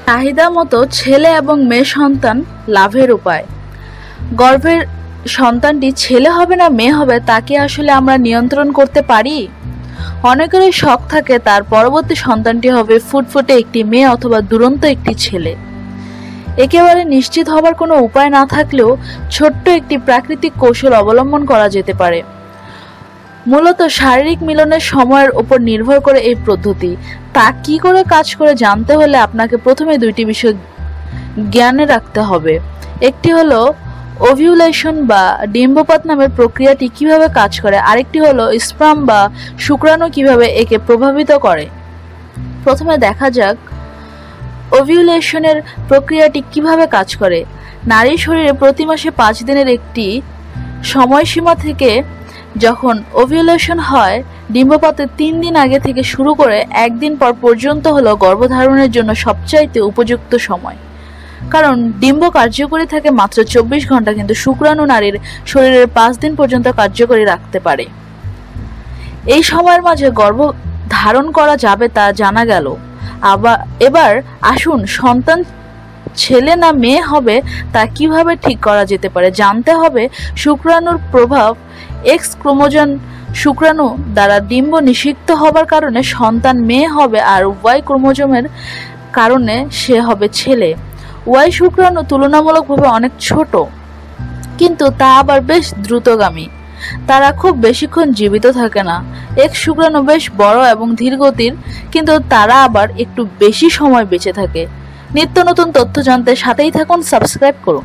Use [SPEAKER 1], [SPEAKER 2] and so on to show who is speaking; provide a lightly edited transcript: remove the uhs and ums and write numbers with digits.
[SPEAKER 1] চাহিদা মতো ছেলে এবং মেয়ে সন্তান লাভের উপায়। গর্ভের সন্তানটি ছেলে হবে না মেয়ে হবে তা কি আসলে আমরা নিয়ন্ত্রণ করতে পারি? অনেকেরই শখ থাকে তার পরবর্তী সন্তানটি হবে ফুটফুটে একটি মেয়ে অথবা দুরন্ত একটি ছেলে। একেবারে নিশ্চিত হবার কোনো উপায় না থাকলেও ছোট্ট একটি প্রাকৃতিক কৌশল অবলম্বন করা যেতে পারে। মূলত শারীরিক মিলনের সময়ের উপর নির্ভর করে এই পদ্ধতি। তা কি করে কাজ করে জানতে হলে আপনাকে প্রথমে দুইটি বিষয় জ্ঞানে রাখতে হবে। একটি হলো ওভিউলেশন বা ডিম্বপাত নামের প্রক্রিয়াটি কিভাবে কাজ করে, আরেকটি হলো স্পার্ম বা শুক্রাণু কিভাবে একে প্রভাবিত করে। প্রথমে দেখা যাক ওভিউলেশনের প্রক্রিয়াটি কিভাবে কাজ করে। নারীর শরীরে প্রতি মাসে 5 দিনের একটি সময়সীমা থেকে যখন ওভিউলেশন হয়, ডিম্বপাতের 3 দিন আগে থেকে শুরু করে 1 দিন পর পর্যন্ত হলো গর্ভধারণের জন্য সবচাইতে উপযুক্ত সময়। কারণ ডিম্ব কার্যকরী থাকে মাত্র 24 ঘন্টা, কিন্তু শুক্রাণু নারীর শরীরের 5 দিন পর্যন্ত কার্যকরী রাখতে পারে। এই সময়ের মাঝে গর্ভ ধারণ করা যাবে তা জানা গেল। এবার আসুন সন্তান ছেলে না মেয়ে হবে তা কিভাবে ঠিক করা যেতে পারে। জানতে হবে শুক্রাণুর প্রভাব। এক্স ক্রোমোজোম শুক্রাণু দ্বারা ডিম্ব নিষিক্ত হবার কারণে সন্তান মেয়ে হবে, আর ওয়াই ক্রোমোজোমের কারণে সে হবে ছেলে। ওয়াই শুক্রাণু তুলনামূলকভাবে অনেক ছোট, কিন্তু তা আবার বেশ দ্রুতগামী। তারা খুব বেশিক্ষণ জীবিত থাকে না। এক্স শুক্রাণু বেশ বড় এবং ধীরগতির, কিন্তু তারা আবার একটু বেশি সময় বেঁচে থাকে। নিত্য নতুন তথ্য জানতে সাথেই থাকুন, সাবস্ক্রাইব করুন।